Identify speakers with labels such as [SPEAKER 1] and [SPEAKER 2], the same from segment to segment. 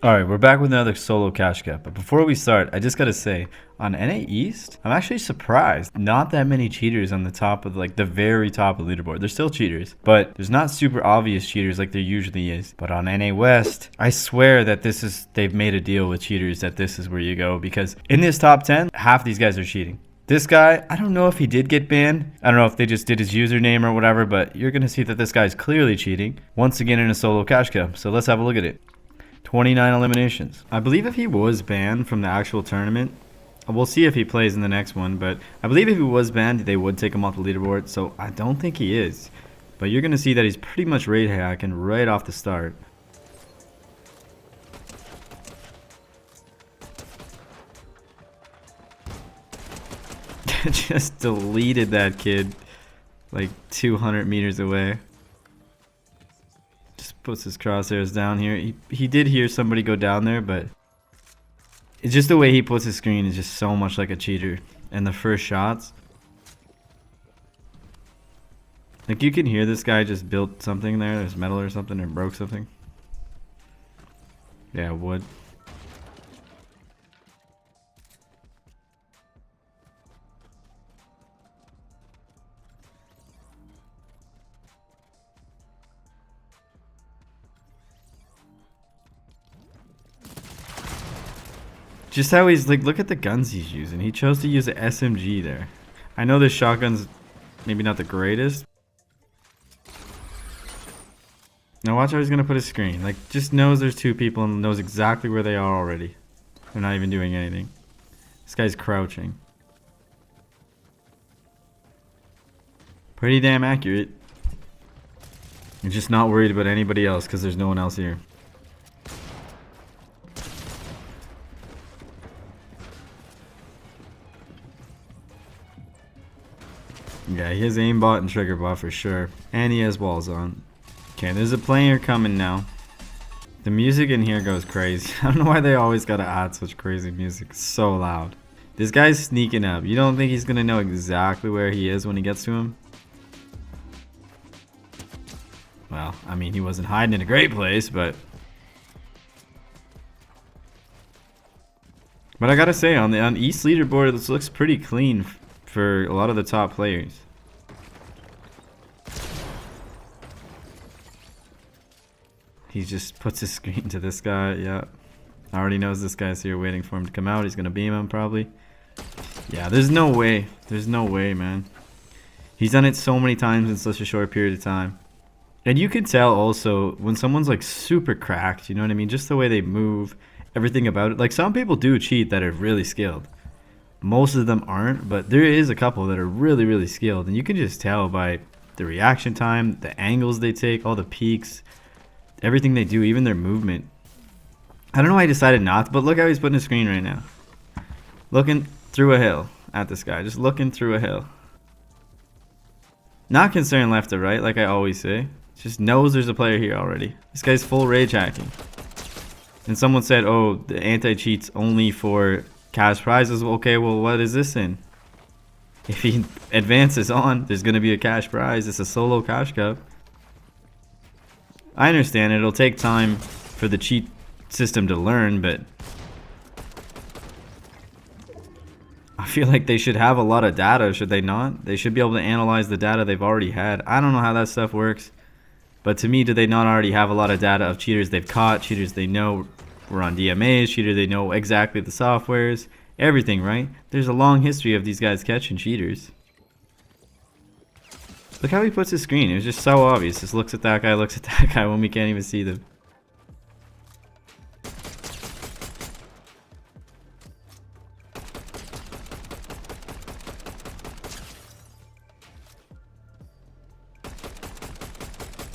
[SPEAKER 1] Alright, we're back with another solo cash cap, but before we start, I just gotta say, on NA East, I'm actually surprised. Not that many cheaters on the top of, like, the very top of the leaderboard. There's still cheaters, but there's not super obvious cheaters like there usually is. But on NA West, I swear that they've made a deal with cheaters that this is where you go, because in this top 10, half these guys are cheating. This guy, I don't know if he did get banned. I don't know if they just did his username or whatever, but you're gonna see that this guy's clearly cheating, once again in a solo cash cap. So let's have a look at it. 29 eliminations. I believe if he was banned from the actual tournament, we'll see if he plays in the next one, but I believe if he was banned, they would take him off the leaderboard, so I don't think he is. But you're going to see that he's pretty much raid hacking right off the start. Just deleted that kid like 200 meters away. Puts his crosshairs down here. He did hear somebody go down there, but it's just the way he puts his screen is just so much like a cheater. And the first shots, like, you can hear this guy just built something there. There's metal or something, or broke something. Yeah, wood. Just how he's like, look at the guns he's using. He chose to use an SMG there. I know this shotgun's maybe not the greatest. Now watch how he's gonna put his screen. Like, just knows there's two people and knows exactly where they are already. They're not even doing anything. This guy's crouching. Pretty damn accurate. He's just not worried about anybody else because there's no one else here. Yeah, he has aimbot and trigger bot for sure. And he has walls on. Okay, there's a player coming now. The music in here goes crazy. I don't know why they always gotta add such crazy music. It's so loud. This guy's sneaking up. You don't think he's gonna know exactly where he is when he gets to him? Well, I mean, he wasn't hiding in a great place, but... But I gotta say, on East leaderboard, this looks pretty clean for a lot of the top players. He just puts his screen to this guy. Yeah, already knows this guy's here waiting for him to come out. He's gonna beam him probably. Yeah, there's no way. There's no way, man. He's done it so many times in such a short period of time. And you can tell also when someone's like super cracked, you know what I mean? Just the way they move, everything about it. Like, some people do cheat that are really skilled. Most of them aren't, but there is a couple that are really, really skilled. And you can just tell by the reaction time, the angles they take, all the peaks, everything they do, even their movement. I don't know why he decided not to, but look how he's putting his screen right now. Looking through a hill at this guy. Just looking through a hill. Not concerned left or right, like I always say. Just knows there's a player here already. This guy's full rage hacking. And someone said, oh, the anti-cheat's only for cash prizes. Okay, well, what is this in? If he advances on, there's going to be a cash prize. It's a solo cash cup. I understand it'll take time for the cheat system to learn, but I feel like they should have a lot of data, should they not? They should be able to analyze the data they've already had. I don't know how that stuff works, but to me, do they not already have a lot of data of cheaters they've caught, cheaters they know were on DMAs, cheaters they know exactly the softwares, everything, right? There's a long history of these guys catching cheaters. Look how he puts his screen. It was just so obvious. Just looks at that guy, looks at that guy when we can't even see them.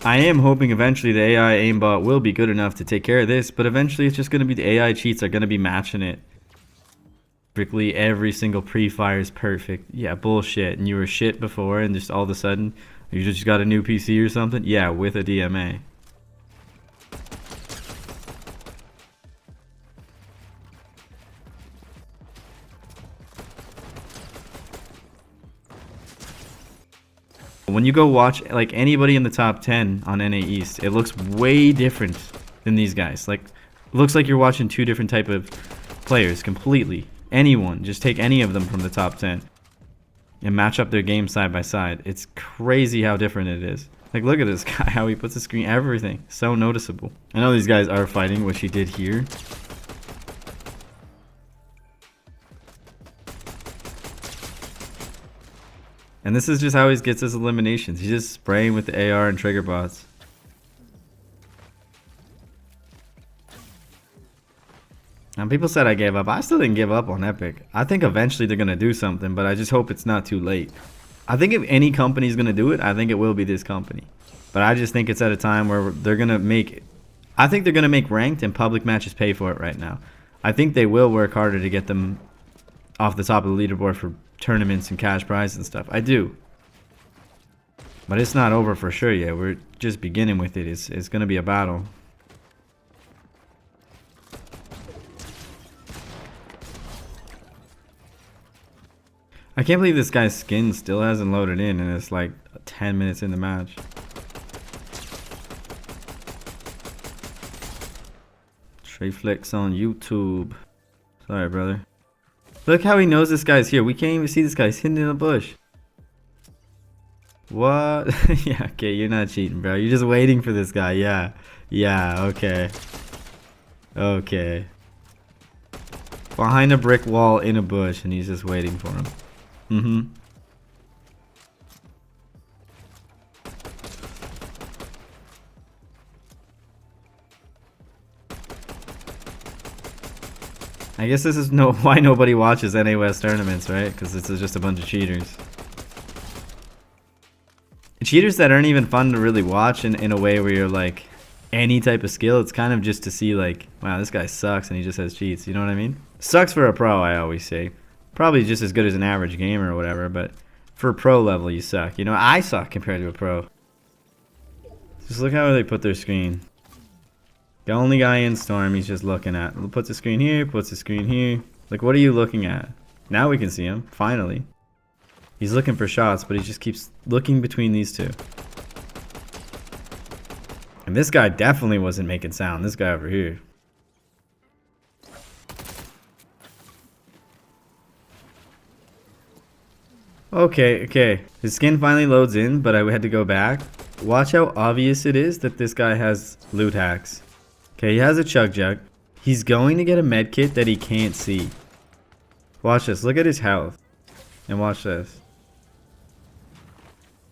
[SPEAKER 1] I am hoping eventually the AI aimbot will be good enough to take care of this, but eventually it's just going to be the AI cheats are going to be matching it. Strictly every single pre-fire is perfect. Yeah, bullshit. And you were shit before and just all of a sudden you just got a new PC or something? Yeah, with a DMA. When you go watch like anybody in the top 10 on NA East, it looks way different than these guys. Like looks like you're watching two different type of players completely. Anyone, just take any of them from the top 10 and match up their game side by side. It's crazy how different it is. Like, look at this guy, how he puts the screen, everything. So noticeable. I know these guys are fighting, which he did here. And this is just how he gets his eliminations. He's just spraying with the AR and trigger bots. And people said I gave up. I still didn't give up on Epic. I think eventually they're going to do something, but I just hope it's not too late. I think if any company is going to do it, I think it will be this company. But I just think it's at a time where they're going to make... I think they're going to make ranked and public matches pay for it right now. I think they will work harder to get them off the top of the leaderboard for tournaments and cash prizes and stuff. I do. But it's not over for sure yet. We're just beginning with it. It's going to be a battle. I can't believe this guy's skin still hasn't loaded in and it's like 10 minutes in the match. Trey Flicks on YouTube. Sorry, brother. Look how he knows this guy's here. We can't even see this guy. He's hidden in a bush. What? Yeah, okay, you're not cheating, bro. You're just waiting for this guy. Yeah. Yeah, okay. Okay. Behind a brick wall in a bush and he's just waiting for him. Mm-hmm. I guess this is why nobody watches NA West tournaments, right? Because this is just a bunch of cheaters. Cheaters that aren't even fun to really watch in a way where you're like any type of skill. It's kind of just to see like, wow, this guy sucks and he just has cheats. You know what I mean? Sucks for a pro, I always say. Probably just as good as an average gamer or whatever, but for pro level you suck. You know, I suck compared to a pro. Just look how they put their screen. The only guy in Storm he's just looking at. Puts the screen here, puts the screen here. Like, what are you looking at? Now we can see him, finally. He's looking for shots, but he just keeps looking between these two. And this guy definitely wasn't making sound. This guy over here. Okay. His skin finally loads in, but I had to go back. Watch how obvious it is that this guy has loot hacks. Okay, he has a chug jug. He's going to get a med kit that he can't see. Watch this. Look at his health. And watch this.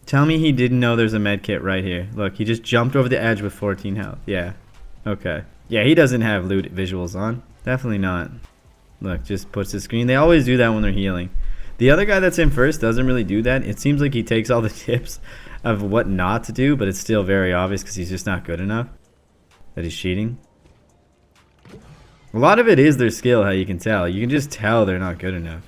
[SPEAKER 1] Tell me he didn't know there's a med kit right here. Look, he just jumped over the edge with 14 health. Yeah. Okay. Yeah, he doesn't have loot visuals on. Definitely not. Look, just puts the screen. They always do that when they're healing. The other guy that's in first doesn't really do that. It seems like he takes all the tips of what not to do, but it's still very obvious because he's just not good enough that he's cheating. A lot of it is their skill, how you can tell. You can just tell they're not good enough.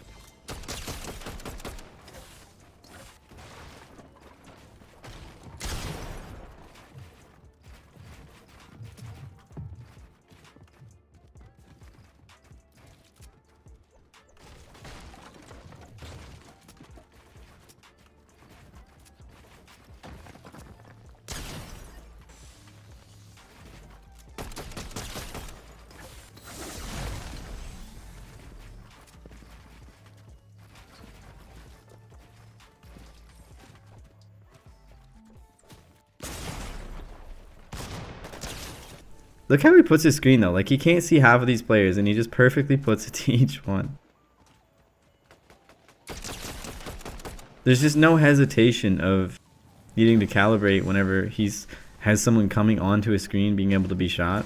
[SPEAKER 1] Look how he puts his screen though. Like, he can't see half of these players and he just perfectly puts it to each one. There's just no hesitation of needing to calibrate whenever has someone coming onto his screen being able to be shot.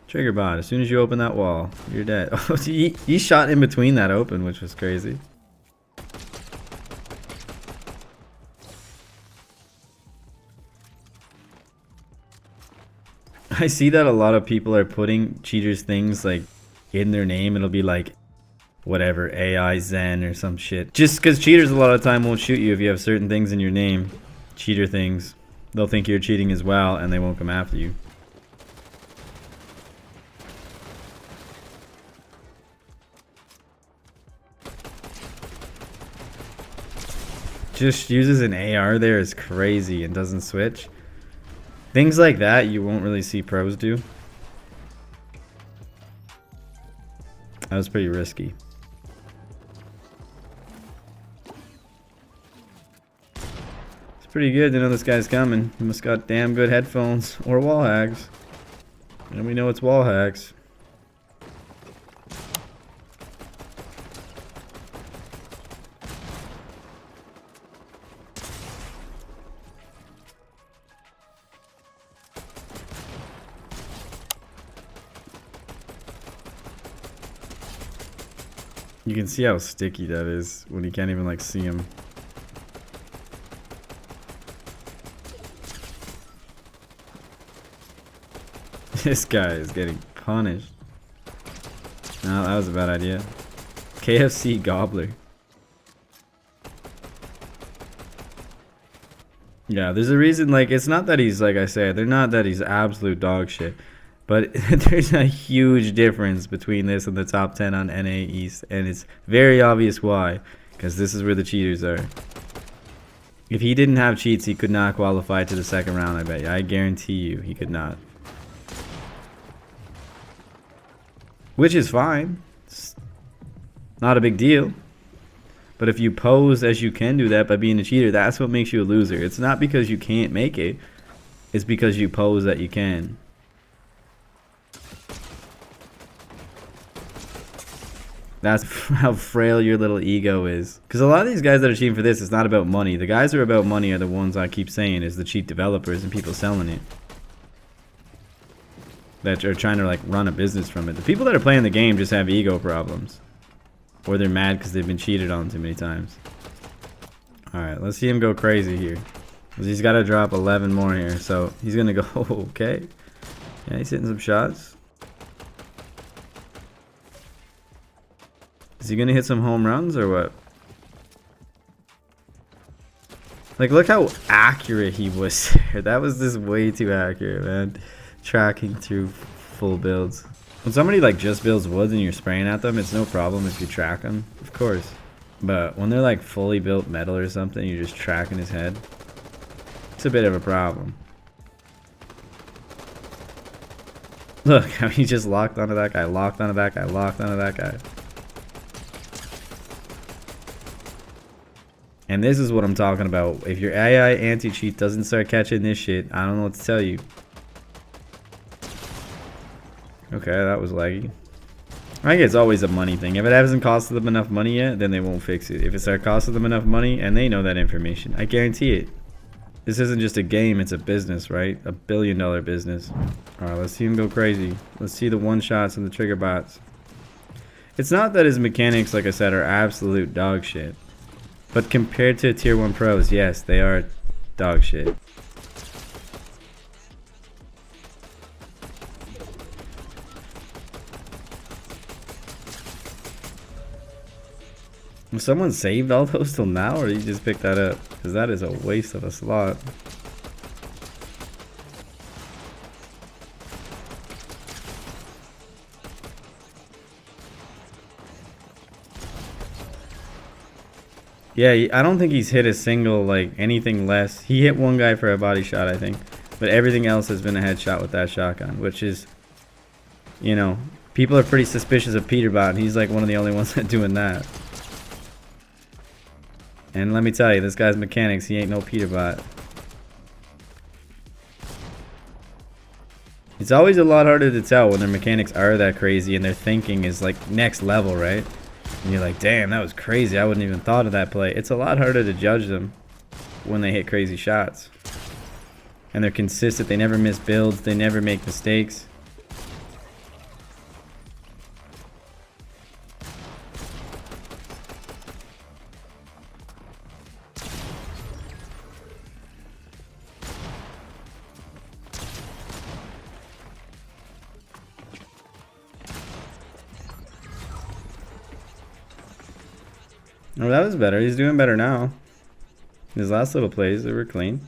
[SPEAKER 1] Trigger bot, as soon as you open that wall, you're dead. Oh, he shot in between that open, which was crazy. I see that a lot of people are putting cheaters things like in their name. It'll be like whatever, AI Zen or some shit. Just because cheaters a lot of the time won't shoot you if you have certain things in your name. Cheater things. They'll think you're cheating as well and they won't come after you. Just uses an AR there is crazy and doesn't switch. Things like that you won't really see pros do. That was pretty risky. It's pretty good to know this guy's coming. He must got damn good headphones or wall hacks. And we know it's wall hacks. You can see how sticky that is when you can't even like see him. This guy is getting punished. No, that was a bad idea. KFC Gobbler. Yeah, there's a reason, like, it's not that he's, like I said, they're not that he's absolute dog shit. But there's a huge difference between this and the top 10 on NA East. And it's very obvious why. Because this is where the cheaters are. If he didn't have cheats, he could not qualify to the second round, I bet you. I guarantee you he could not. Which is fine. It's not a big deal. But if you pose as you can do that by being a cheater, that's what makes you a loser. It's not because you can't make it. It's because you pose that you can. That's how frail your little ego is. Because a lot of these guys that are cheating for this, it's not about money. The guys who are about money are the ones I keep saying is the cheat developers and people selling it. That are trying to like run a business from it. The people that are playing the game just have ego problems. Or they're mad because they've been cheated on too many times. Alright, let's see him go crazy here. Because he's got to drop 11 more here. So he's going to go, okay. Yeah, he's hitting some shots. Is he gonna hit some home runs or what? Like, look how accurate he was there. That was just way too accurate, man. Tracking through full builds. When somebody like just builds woods and you're spraying at them, it's no problem if you track them, of course. But when they're like fully built metal or something, you're just tracking his head. It's a bit of a problem. Look how he just locked onto that guy, locked onto that guy, locked onto that guy. And this is what I'm talking about. If your AI anti-cheat doesn't start catching this shit, I don't know what to tell you. Okay, that was laggy. I think it's always a money thing. If it hasn't costed them enough money yet, then they won't fix it. If it starts costing them enough money, and they know that information, I guarantee it. This isn't just a game, it's a business, right? A billion-dollar business. Alright, let's see him go crazy. Let's see the one-shots and the trigger bots. It's not that his mechanics, like I said, are absolute dog shit. But compared to tier 1 pros, yes, they are dog shit. If someone saved all those till now, or did you just pick that up? Because that is a waste of a slot. Yeah, I don't think he's hit a single, like, anything less. He hit one guy for a body shot, I think. But everything else has been a headshot with that shotgun, which is, you know, people are pretty suspicious of Peterbot, and he's, like, one of the only ones that doing that. And let me tell you, this guy's mechanics, he ain't no Peterbot. It's always a lot harder to tell when their mechanics are that crazy and their thinking is, like, next level, right? And you're like, damn, that was crazy. I wouldn't even thought of that play. It's a lot harder to judge them when they hit crazy shots. And they're consistent. They never miss builds. They never make mistakes. Oh, that was better. He's doing better now. His last little plays, they were clean.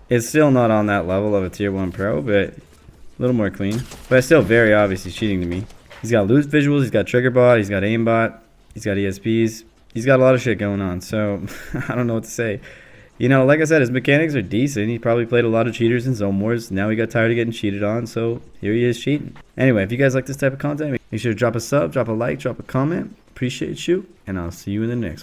[SPEAKER 1] It's still not on that level of a tier 1 pro, but a little more clean. But it's still very obvious he's cheating to me. He's got loose visuals, he's got trigger bot, he's got aimbot, he's got ESPs. He's got a lot of shit going on, so I don't know what to say. you know, like I said, his mechanics are decent. He probably played a lot of cheaters in Zone Wars. Now he got tired of getting cheated on, so here he is cheating. Anyway, if you guys like this type of content, make sure to drop a sub, drop a like, drop a comment. Appreciate you, and I'll see you in the next one.